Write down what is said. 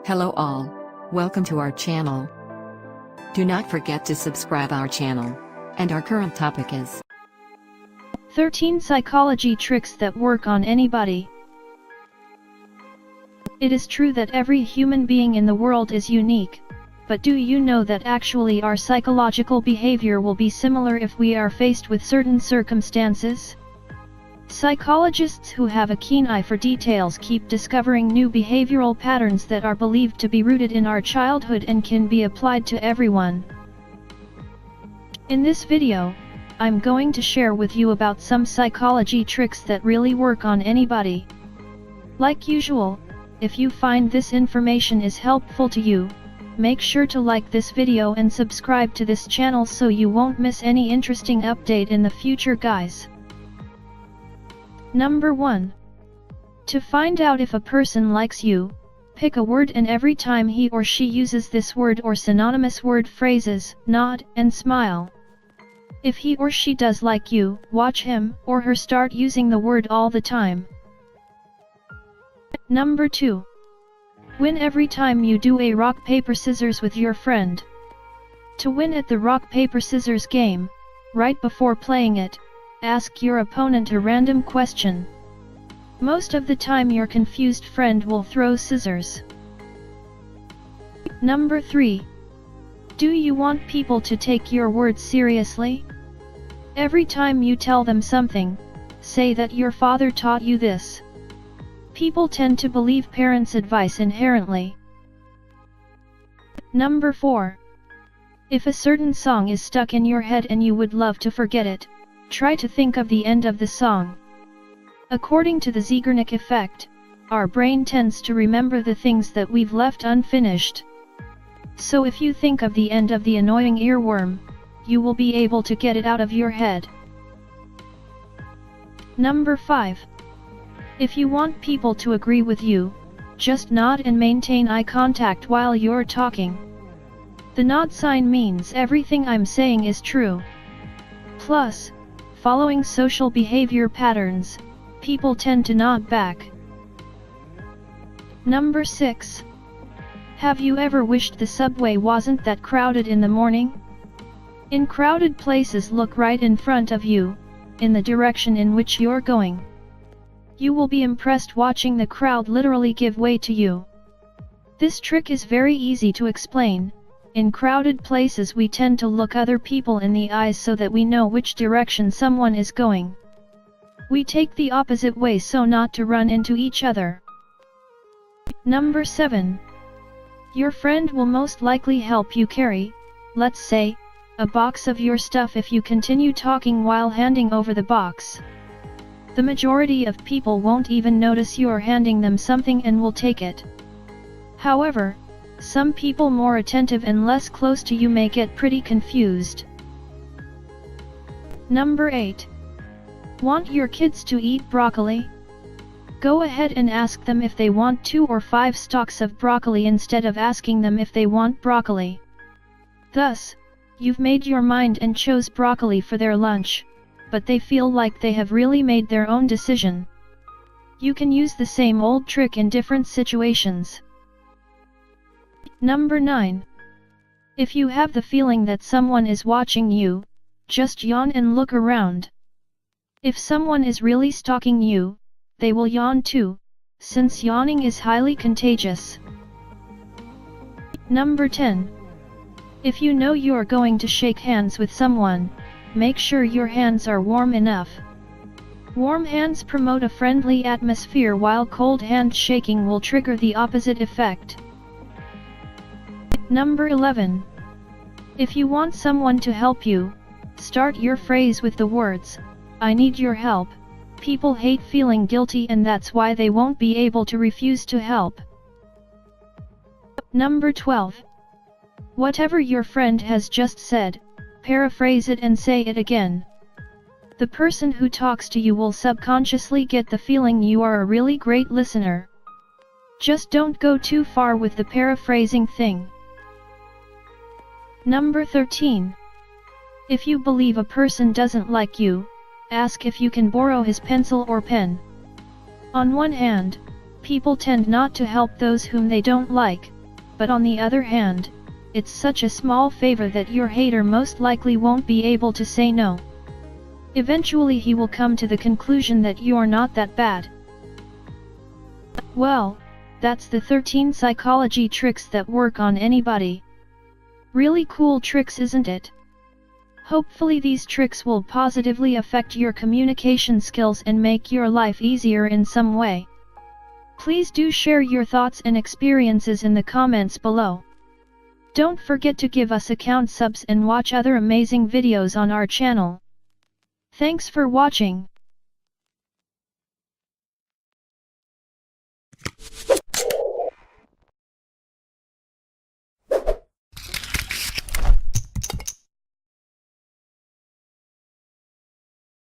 Hello all. Welcome to our channel. Do not forget to subscribe our channel. And our current topic is 13 psychology tricks that work on anybody. It is true that every human being in the world is unique, but do you know that actually our psychological behavior will be similar if we are faced with certain circumstances? Psychologists who have a keen eye for details keep discovering new behavioral patterns that are believed to be rooted in our childhood and can be applied to everyone. In this video, I'm going to share with you about some psychology tricks that really work on anybody. Like usual, if you find this information is helpful to you, make sure to like this video and subscribe to this channel so you won't miss any interesting update in the future, guys. Number 1. To find out if a person likes you, pick a word and every time he or she uses this word or synonymous word phrases, nod and smile. If he or she does like you, watch him or her start using the word all the time. Number 2. Win every time you do a rock paper scissors with your friend. To win at the rock paper scissors game, right before playing it, ask your opponent a random question. Most of the time your confused friend will throw scissors. Number 3. Do you want people to take your words seriously? Every time you tell them something, say that your father taught you this. People tend to believe parents' advice inherently. Number 4. If a certain song is stuck in your head and you would love to forget it, try to think of the end of the song. According to the Zeigarnik effect, our brain tends to remember the things that we've left unfinished. So if you think of the end of the annoying earworm, you will be able to get it out of your head. Number 5. If you want people to agree with you, just nod and maintain eye contact while you're talking. The nod sign means everything I'm saying is true. Plus, following social behavior patterns, people tend to nod back. Number 6. Have you ever wished the subway wasn't that crowded in the morning? In crowded places, look right in front of you, in the direction in which you're going. You will be impressed watching the crowd literally give way to you. This trick is very easy to explain. In crowded places we tend to look other people in the eyes so that we know which direction someone is going. We take the opposite way so not to run into each other. Number 7. Your friend will most likely help you carry, let's say, a box of your stuff if you continue talking while handing over the box. The majority of people won't even notice you're handing them something and will take it. However, some people more attentive and less close to you may get pretty confused. Number 8. Want your kids to eat broccoli? Go ahead and ask them if they want 2 or 5 stalks of broccoli instead of asking them if they want broccoli. Thus, you've made your mind and chose broccoli for their lunch, but they feel like they have really made their own decision. You can use the same old trick in different situations. Number 9. If you have the feeling that someone is watching you, just yawn and look around. If someone is really stalking you, they will yawn too, since yawning is highly contagious. Number 10. If you know you're going to shake hands with someone, make sure your hands are warm enough. Warm hands promote a friendly atmosphere while cold handshaking will trigger the opposite effect. Number 11. If you want someone to help you, start your phrase with the words, "I need your help." People hate feeling guilty and that's why they won't be able to refuse to help. Number 12. Whatever your friend has just said, paraphrase it and say it again. The person who talks to you will subconsciously get the feeling you are a really great listener. Just don't go too far with the paraphrasing thing. Number 13. If you believe a person doesn't like you, ask if you can borrow his pencil or pen. On one hand, people tend not to help those whom they don't like, but on the other hand, it's such a small favor that your hater most likely won't be able to say no. Eventually he will come to the conclusion that you're not that bad. Well, that's the 13 psychology tricks that work on anybody. Really cool tricks, isn't it? Hopefully these tricks will positively affect your communication skills and make your life easier in some way. Please do share your thoughts and experiences in the comments below. Don't forget to give us account subs and watch other amazing videos on our channel. Thanks for watching.